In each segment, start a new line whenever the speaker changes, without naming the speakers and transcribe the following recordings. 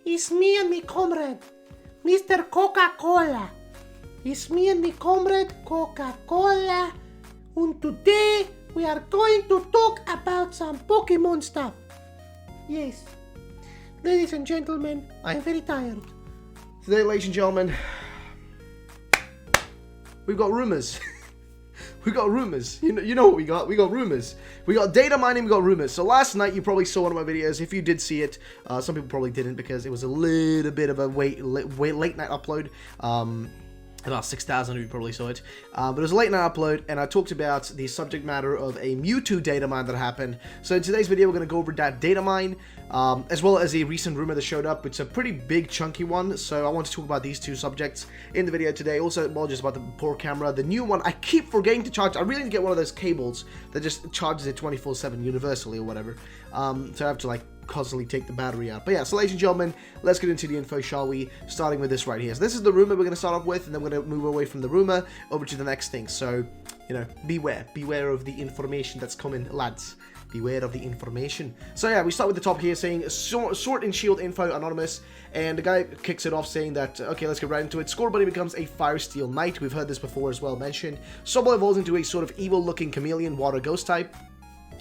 It's me and me comrade, Mr. Coca-Cola. It's me and me comrade, Coca-Cola. And today, we are going to talk about some Pokemon stuff. Yes. Ladies and gentlemen, I'm very tired.
Today, ladies and gentlemen, we've got rumors. We got rumors. You know what we got? We got rumors. We got data mining, we got rumors. So last night, you probably saw one of my videos. If you did see it, some people probably didn't because it was a little bit of a late night upload. About 6,000 of you probably saw it. But it was a late night upload, and I talked about the subject matter of a Mewtwo data mine that happened. So in today's video, we're going to go over that data mine, as well as a recent rumor that showed up. It's a pretty big, chunky one, so I want to talk about these two subjects in the video today. Also, apologies about the poor camera. The new one, I keep forgetting to charge. I really need to get one of those cables that just charges it 24/7 universally or whatever. So I have to, like, constantly take the battery out. But yeah, so ladies and gentlemen, let's get into the info, shall we? Starting with this right here. So this is the rumor we're going to start off with, and then we're going to move away from the rumor over to the next thing. So, you know, beware of the information that's coming, lads. Beware of the information. So yeah, we start with the top here saying Sword and Shield info anonymous, and the guy kicks it off saying that, okay, let's get right into it. Scorbunny becomes a Fire Steel Knight. We've heard this before as well mentioned. Sobble evolves into a sort of evil looking chameleon water ghost type.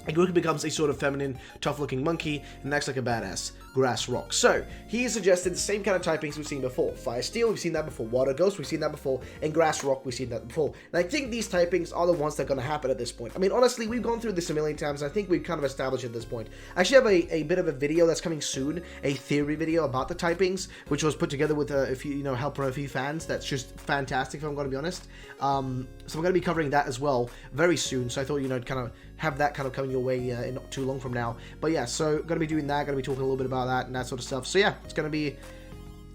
Kyoko becomes a sort of feminine, tough-looking monkey, and acts like a badass grass rock. So, he has suggested the same kind of typings we've seen before. Fire Steel, we've seen that before. Water Ghost, we've seen that before. And Grass Rock, we've seen that before. And I think these typings are the ones that are going to happen at this point. I mean, honestly, we've gone through this a million times, and I think we've kind of established at this point. I actually have a bit of a video that's coming soon, a theory video about the typings, which was put together with a few, you know, help from a few fans. That's just fantastic, if I'm going to be honest. So I'm going to be covering that as well very soon. So I thought, you know, kind of have that kind of coming your way in not too long from now. But yeah, so going to be doing that, going to be talking a little bit about that and that sort of stuff. So yeah, it's going to be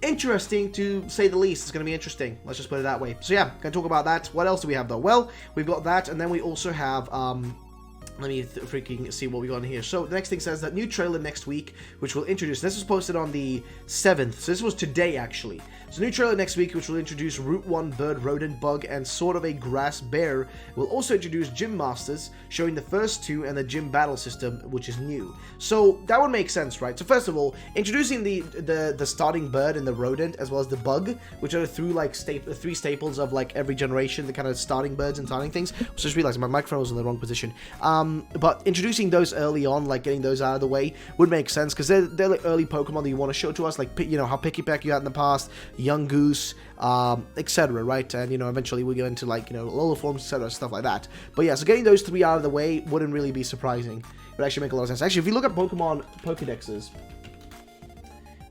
interesting to say the least. It's going to be interesting. Let's just put it that way. So yeah, going to talk about that. What else do we have though? Well, we've got that, and then we also have let me freaking see what we got in here. So the next thing says that new trailer next week, which will introduce, this was posted on the 7th, so this was today actually. So new trailer next week, which will introduce Route 1 bird, rodent, bug, and sort of a grass bear. Will also introduce gym masters, showing the first two, and the gym battle system, which is new. So that would make sense, right? So first of all, introducing the starting bird and the rodent, as well as the bug, which are three staples of like every generation, the kind of starting birds and starting things. So just realized my microphone was in the wrong position. But introducing those early on, like getting those out of the way, would make sense, because they're like early Pokemon that you want to show to us, like, you know, how Picky Peck you had in the past, Young Goose, etc., right? And, you know, eventually we'll go into, like, you know, Lola forms, etc., stuff like that. But yeah, so getting those three out of the way wouldn't really be surprising. It would actually make a lot of sense. Actually, if you look at Pokemon Pokedexes,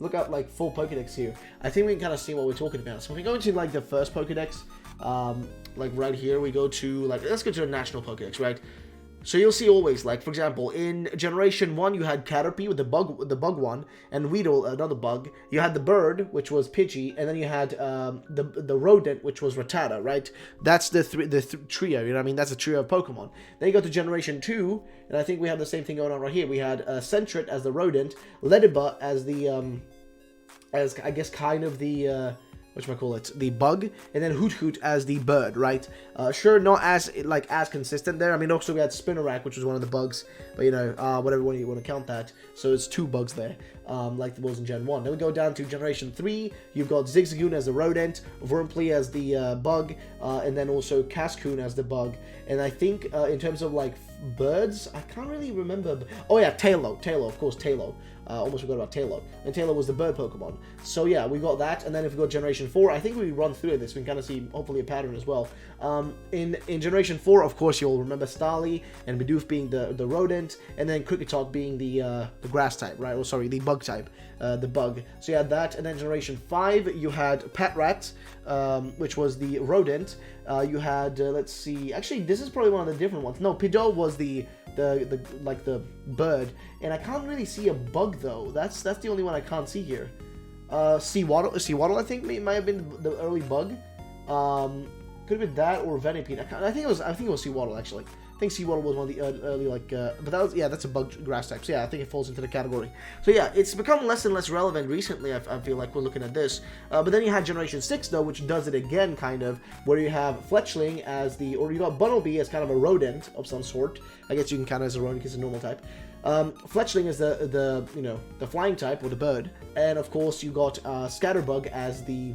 look up, like, full Pokedex here, I think we can kind of see what we're talking about. So if we go into, like, the first Pokedex, like, right here, we go to, like, let's go to a national Pokedex, right? So you'll see always, like, for example, in Generation 1, you had Caterpie with the bug one, and Weedle, another bug. You had the bird, which was Pidgey, and then you had the rodent, which was Rattata, right? That's the trio, you know what I mean? That's a trio of Pokemon. Then you go to Generation 2, and I think we have the same thing going on right here. We had Sentret as the rodent, Ledibut as the, as, I guess, kind of the, the bug, and then Hoot Hoot as the bird, right? Sure, not as consistent there. I mean, also we had Spinarak, which was one of the bugs, but, you know, whatever one you want to count that. So it's two bugs there, like the was in Gen 1. Then we go down to Generation 3. You've got Zigzagoon as the rodent, Wurmplay as the bug, and then also Cascoon as the bug. And I think in terms of, like, birds, I can't really remember. Oh yeah, Tailo, of course, Tailo. Almost forgot about Tailo. And Tailo was the bird Pokemon. So yeah, we got that. And then if we go Generation 4, I think we run through this, we can kind of see, hopefully, a pattern as well. In Generation 4, of course, you'll remember Starly and Bidoof being the rodent, and then Kricketot being the grass type, right? Or sorry, the bug type, the bug. So you had that. And then Generation 5, you had Patrat, which was the rodent. You had, let's see, actually, this is probably one of the different ones. No, Pidgeot was the bird, and I can't really see a bug though. That's the only one I can't see here. Seawaddle, I think might have been the early bug. Could have been that or Venipede. I think it was Seawaddle actually. I think Seawaddle was one of the early, like, but that was, yeah, that's a bug grass type. So yeah, I think it falls into the category. So yeah, it's become less and less relevant recently, I feel like, we're looking at this. But then you had Generation 6, though, which does it again, kind of, where you have Fletchling as or you got Bunnelby as kind of a rodent of some sort. I guess you can count it as a rodent because it's a normal type. Fletchling is the the flying type, or the bird. And of course you got Scatterbug as the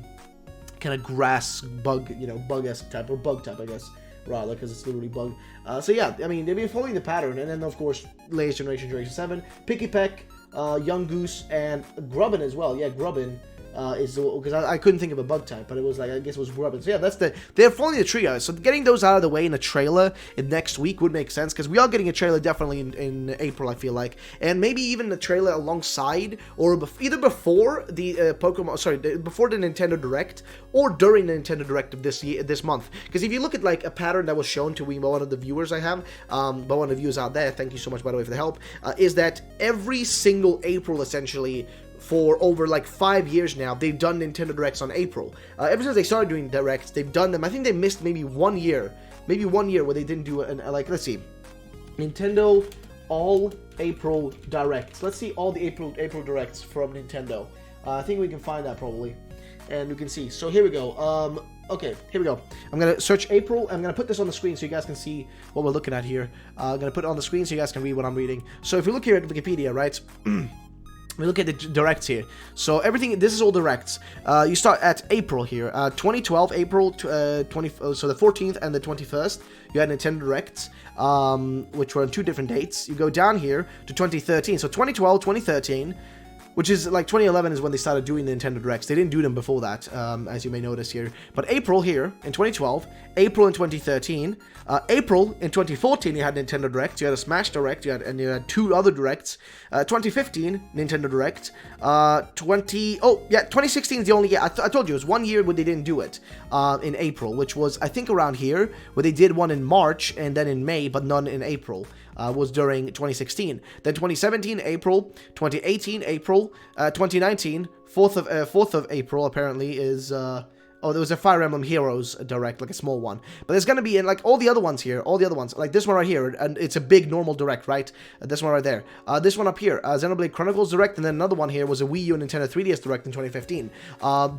kind of grass bug, bug-esque type, or bug type, I guess, rather, because it's literally bug. So yeah, I mean, they've been following the pattern. And then of course, latest generation 7, Picky Peck, Young Goose, and Grubbin as well. Yeah, Grubbin is because I couldn't think of a bug type, but it was like, I guess it was Grubbin. So yeah, they're following the trio. So getting those out of the way in a trailer in next week would make sense, because we are getting a trailer definitely in April, I feel like, and maybe even a trailer alongside, or either before the before the Nintendo Direct, or during the Nintendo Direct of this month. Because if you look at like a pattern that was shown to me by one of the viewers I have, by one of the viewers out there, thank you so much by the way for the help, is that every single April essentially, for over like 5 years now, they've done Nintendo Directs on April. Ever since they started doing Directs, they've done them. I think they missed maybe 1 year where they didn't do like, let's see, Nintendo All April Directs. Let's see all the April Directs from Nintendo. I think we can find that probably, and we can see. So here we go. Okay, here we go. I'm gonna search April. I'm gonna put this on the screen so you guys can see what we're looking at here. I'm gonna put it on the screen so you guys can read what I'm reading. So if you look here at Wikipedia, right? We look at the directs here. So everything, this is all directs. You start at April here. 2012, April so the 14th and the 21st, you had Nintendo Directs, which were on 2 different dates. You go down here to 2013. So 2012, 2013, which is like 2011 is when they started doing the Nintendo Directs. They didn't do them before that, as you may notice here. But April here in 2012, April in 2013, April in 2014 you had Nintendo Direct. You had a Smash Direct, you had 2 other Directs. 2015 Nintendo Direct. 2016 is the only year. I told you it was 1 year where they didn't do it in April, which was I think around here, where they did one in March and then in May, but none in April. Was during 2016. Then 2017 April, 2018 April, 2019 4th of April apparently is oh, there was a Fire Emblem Heroes Direct, like a small one. But there's going to be, in like all the other ones here, like this one right here, and it's a big normal Direct, right? This one right there. This one up here, Xenoblade Chronicles Direct, and then another one here was a Wii U and Nintendo 3DS Direct in 2015.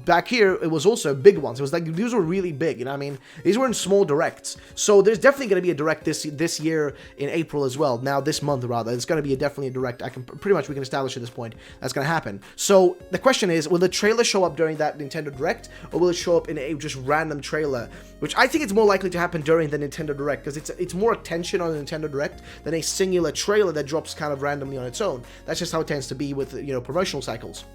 Back here, it was also big ones. It was like, these were really big, you know what I mean? These weren't small Directs. So there's definitely going to be a Direct this year in April as well. Now, this month, rather. It's going to be definitely a Direct. We can establish at this point that's going to happen. So the question is, will the trailer show up during that Nintendo Direct, or will it show up in a just random trailer, which I think it's more likely to happen during the Nintendo Direct, because it's more attention on the Nintendo Direct than a singular trailer that drops kind of randomly on its own. That's just how it tends to be with, promotional cycles.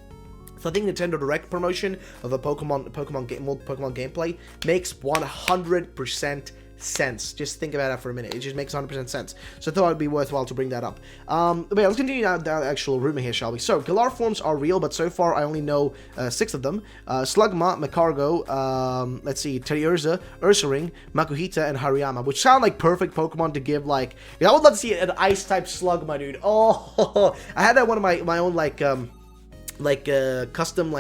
So I think Nintendo Direct promotion of a Pokemon gameplay makes 100% sense. Just think about that for a minute. It just makes 100% sense. So I thought it'd be worthwhile to bring that up. But yeah, let's continue down the actual rumor here, shall we? So, Galar forms are real, but so far I only know 6 of them. Slugma, Macargo, let's see, Teddiursa, Ursaring, Makuhita, and Hariyama, which sound like perfect Pokemon to give, like, I would love to see an Ice-type Slugma, dude. Oh, I had that one of my own, custom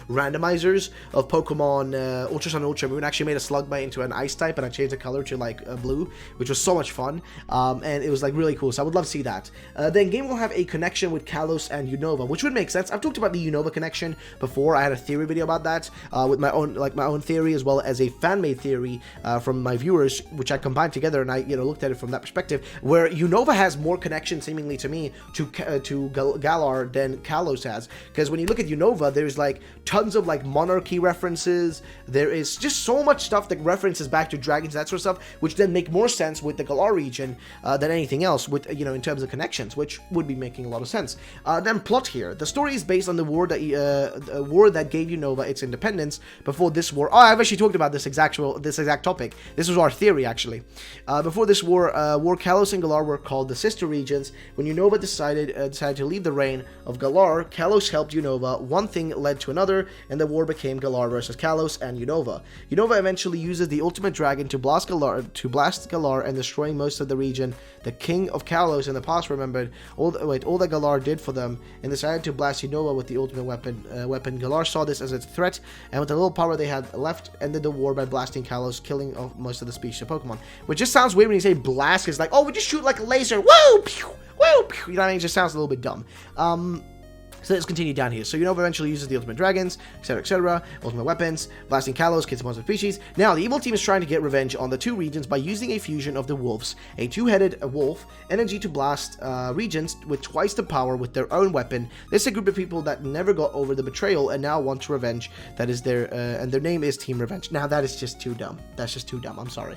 randomizers of Pokemon Ultra Sun, Ultra Moon. Actually made a Slugma into an Ice type, and I changed the color to blue, which was so much fun, and it was really cool. So I would love to see that. Then game will have a connection with Kalos and Unova, which would make sense. I've talked about the Unova connection before. I had a theory video about that with my own theory, as well as a fan-made theory from my viewers, which I combined together, and I looked at it from that perspective, where Unova has more connection, seemingly to me, to Galar than Kalos has, because when you look at Unova, there's tons of monarchy references. There is just so much stuff that references back to dragons, that sort of stuff, which then make more sense with the Galar region than anything else, with in terms of connections, which would be making a lot of sense. Then plot here. The story is based on the war that gave Unova its independence. Before this war, oh, I've actually talked about this exact topic. This was our theory, actually. Before this war, Kalos and Galar were called the sister regions. When Unova decided to leave the reign of Galar, Kalos helped Unova. One thing led to another, and the war became Galar versus Kalos and Unova. Unova eventually uses the ultimate dragon to blast Galar and destroying most of the region. The king of Kalos in the past remembered all that Galar did for them and decided to blast Unova with the ultimate weapon. Galar saw this as a threat, and with the little power they had left, ended the war by blasting Kalos, killing off most of the species of Pokemon. Which just sounds weird when you say blast, because we just shoot like a laser. Woo! Pew! Woo! Pew! You know what I mean? It just sounds a little bit dumb. So let's continue down here. So Unova eventually uses the ultimate dragons, etc., ultimate weapons, blasting Kalos, kills monster species. Now, the evil team is trying to get revenge on the two regions by using a fusion of the wolves, a two-headed wolf, energy to blast regions with twice the power with their own weapon. This is a group of people that never got over the betrayal and now want to revenge. That is and their name is Team Revenge. Now, that is just too dumb. That's just too dumb. I'm sorry.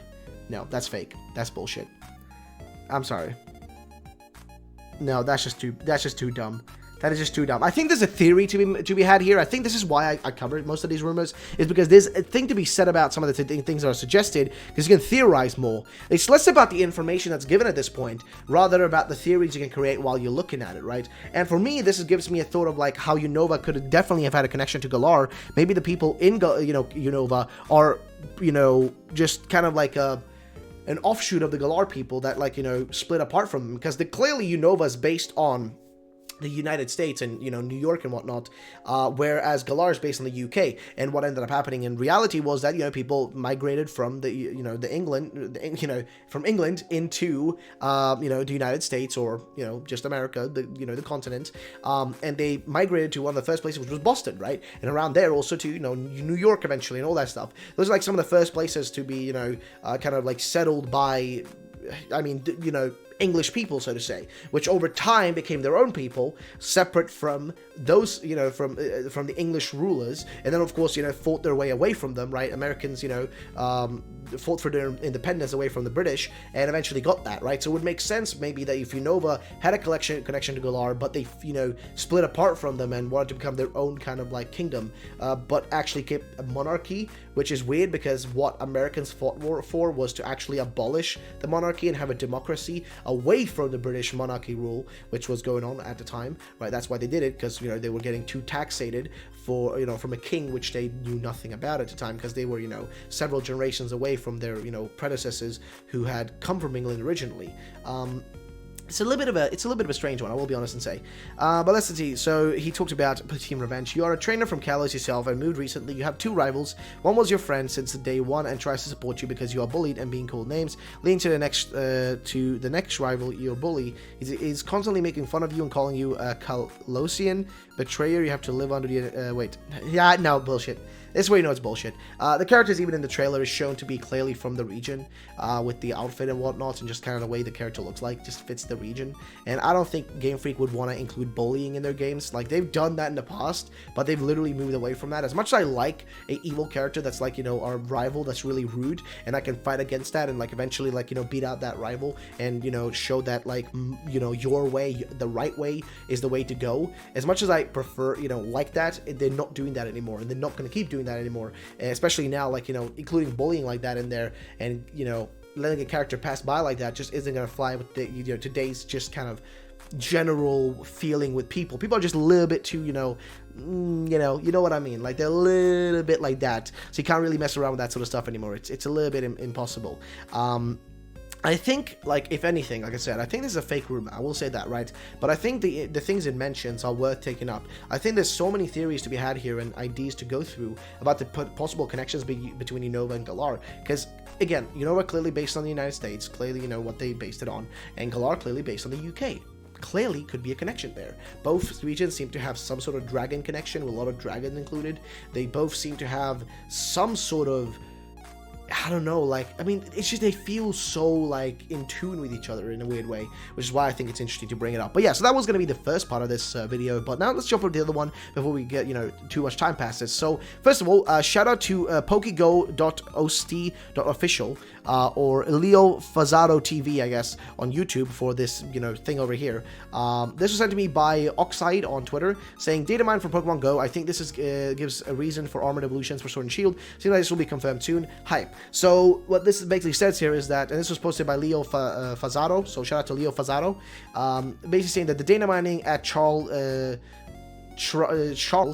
No, that's fake. That's bullshit. I'm sorry. No, that's just too dumb. That is just too dumb. I think there's a theory to be had here. I think this is why I covered most of these rumors, is because there's a thing to be said about some of the things that are suggested, because you can theorize more. It's less about the information that's given at this point, rather about the theories you can create while you're looking at it, right? And for me, this gives me a thought of like how Unova could definitely have had a connection to Galar. Maybe the people in Unova are, just kind of like an offshoot of the Galar people that split apart from them, because clearly Unova is based on the United States and New York and whatnot, whereas Galar is based in the UK. And what ended up happening in reality was that people migrated from from England into the United States, or just America, the continent, and they migrated to one of the first places, which was Boston, right? And around there also to New York eventually, and all that stuff. Those are like some of the first places to be kind of like settled by, English people, so to say, which over time became their own people, separate from those, from the English rulers, and then of course, fought their way away from them, right? Americans, fought for their independence away from the British, and eventually got that, right? So it would make sense maybe that if Unova had a connection to Galar, but they, split apart from them and wanted to become their own kind of like kingdom, but actually kept a monarchy, which is weird because what Americans fought for was to actually abolish the monarchy and have a democracy away from the British monarchy rule, which was going on at the time, right? That's why they did it, because they were getting too taxated for from a king which they knew nothing about at the time, because they were several generations away from their predecessors who had come from England originally. It's a little bit of a strange one, I will be honest and say. But let's see. So he talked about Team Revenge. You are a trainer from Kalos yourself and moved recently. You have two rivals. One was your friend since day one and tries to support you because you are bullied and being called names. Leading to the next rival, your bully is constantly making fun of you and calling you a Kalosian betrayer. You have to live under the no bullshit. This is where you know it's bullshit. The characters, even in the trailer, is shown to be clearly from the region, with the outfit and whatnot, and just kind of the way the character looks like, just fits the region. And I don't think Game Freak would want to include bullying in their games. Like, they've done that in the past, but they've literally moved away from that. As much as I like a evil character that's like, our rival that's really rude, and I can fight against that and, like, eventually, like, beat out that rival and, show that, like, your way, the right way is the way to go. As much as I prefer, like that, they're not doing that anymore, and they're not going to keep doing that anymore, and especially now, like, including bullying like that in there, and letting a character pass by like that just isn't gonna fly with the today's just kind of general feeling with people. People are just a little bit too, you know what I mean, like they're a little bit like that, so you can't really mess around with that sort of stuff anymore. It's a little bit impossible. I think, like, if anything, like I said, I think this is a fake rumor. I will say that, right? But I think the things it mentions are worth taking up. I think there's so many theories to be had here and ideas to go through about the possible connections between Unova and Galar. Because, again, Unova clearly based on the United States, clearly, what they based it on, and Galar clearly based on the UK. Clearly could be a connection there. Both regions seem to have some sort of dragon connection, with a lot of dragons included. They both seem to have some sort of, I don't know, like, I mean, it's just they feel so, like, in tune with each other in a weird way, which is why I think it's interesting to bring it up. But yeah, so that was going to be the first part of this video, but now let's jump over to the other one before we get, too much time passes. So, first of all, shout out to pokego.ost.official, or Leo Fazado TV, I guess, on YouTube for this, thing over here. This was sent to me by Oxide on Twitter, saying, data mine for Pokemon Go. I think this is gives a reason for armored evolutions for Sword and Shield. Seems like this will be confirmed soon. Hype. So what this basically says here is that, and this was posted by Leo Fazado, so shout out to Leo Fazado, basically saying that the data mining at Charles,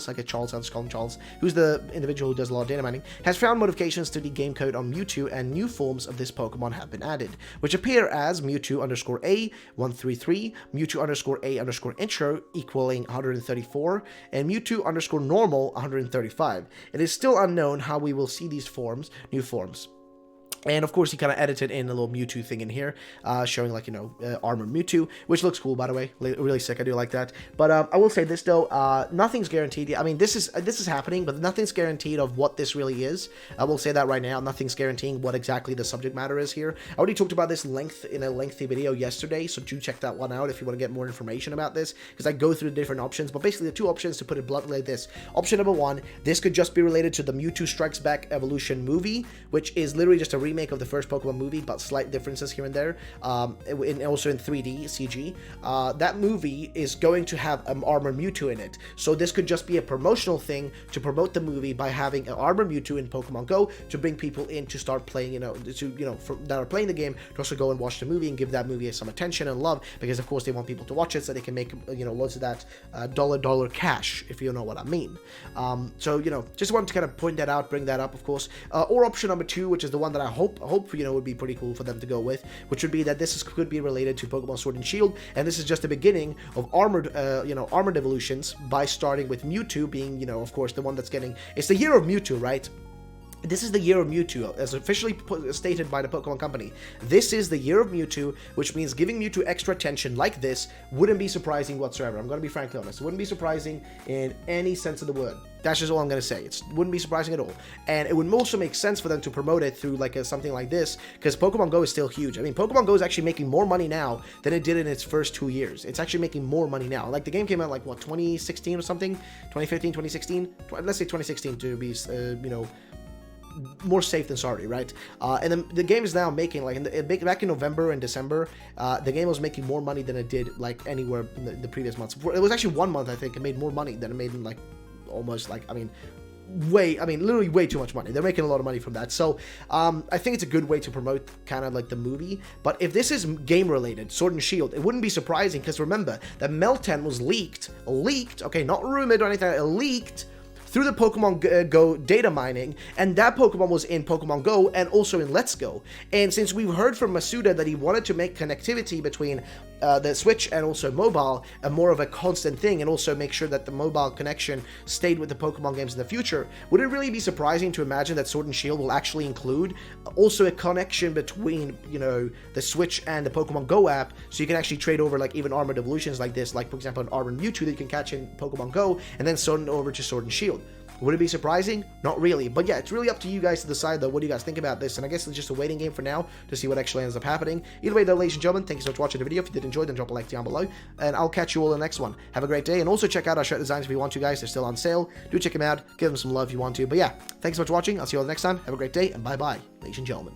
I get Charles, I'll just call him Charles, who's the individual who does a lot of data mining, has found modifications to the game code on Mewtwo, and new forms of this Pokemon have been added, which appear as Mewtwo_A133, Mewtwo_A_intro equaling 134, and Mewtwo_normal 135. It is still unknown how we will see these new forms. And of course, he kind of edited in a little Mewtwo thing in here, showing like, you know, armored Mewtwo, which looks cool, by the way. Really sick. I do like that. But I will say this though, nothing's guaranteed. I mean, this is happening, but nothing's guaranteed of what this really is. I will say that right now. Nothing's guaranteeing what exactly the subject matter is here. I already talked about this in a lengthy video yesterday, so do check that one out if you want to get more information about this, because I go through the different options. But basically, the two options, to put it bluntly like this: option number one, this could just be related to the Mewtwo Strikes Back Evolution movie, which is literally just a remake of the first Pokemon movie, but slight differences here and there, and also in 3D CG. That movie is going to have an armored Mewtwo in it, so this could just be a promotional thing to promote the movie by having an armored Mewtwo in Pokemon Go to bring people in to start playing, that are playing the game, to also go and watch the movie and give that movie some attention and love, because of course they want people to watch it so they can make, loads of that dollar cash, if you know what I mean. So just wanted to kind of point that out, bring that up, of course. Or option number two, which is the one that I hope would be pretty cool for them to go with, which would be that could be related to Pokemon Sword and Shield, and this is just the beginning of armored evolutions, by starting with Mewtwo being, of course, the one that's getting, it's the year of Mewtwo, right? This is the year of Mewtwo, as officially stated by the Pokemon Company. This is the year of Mewtwo, which means giving Mewtwo extra attention like this wouldn't be surprising whatsoever. I'm going to be frankly honest. It wouldn't be surprising in any sense of the word. That's just all I'm going to say. It wouldn't be surprising at all. And it would also make sense for them to promote it through like something like this, because Pokemon Go is still huge. I mean, Pokemon Go is actually making more money now than it did in its first 2 years. It's actually making more money now. Like, the game came out like, what, 2016 or something? 2015, 2016? Let's say 2016 to be, more safe than sorry, right? And then the game is now making, like, back in November and December, the game was making more money than it did, like, anywhere in the previous months. It was actually 1 month, I think, it made more money than it made in, like, almost, like, literally way too much money. They're making a lot of money from that. So, I think it's a good way to promote kind of like the movie. But if this is game related, Sword and Shield, it wouldn't be surprising, because remember, that Meltan was leaked, okay, not rumored or anything, leaked through the Pokemon Go data mining, and that Pokemon was in Pokemon Go and also in Let's Go. And since we've heard from Masuda that he wanted to make connectivity between the Switch and also mobile more of a constant thing, and also make sure that the mobile connection stayed with the Pokemon games in the future, would it really be surprising to imagine that Sword and Shield will actually include also a connection between, the Switch and the Pokemon Go app, so you can actually trade over like even armored evolutions like this, like for example an armored Mewtwo that you can catch in Pokemon Go, and then send it over to Sword and Shield? Would it be surprising? Not really. But yeah, it's really up to you guys to decide, though. What do you guys think about this? And I guess it's just a waiting game for now to see what actually ends up happening. Either way, though, ladies and gentlemen, thank you so much for watching the video. If you did enjoy, then drop a like down below. And I'll catch you all in the next one. Have a great day. And also check out our shirt designs if you want to, guys. They're still on sale. Do check them out. Give them some love if you want to. But yeah, thanks so much for watching. I'll see you all next time. Have a great day. And bye-bye, ladies and gentlemen.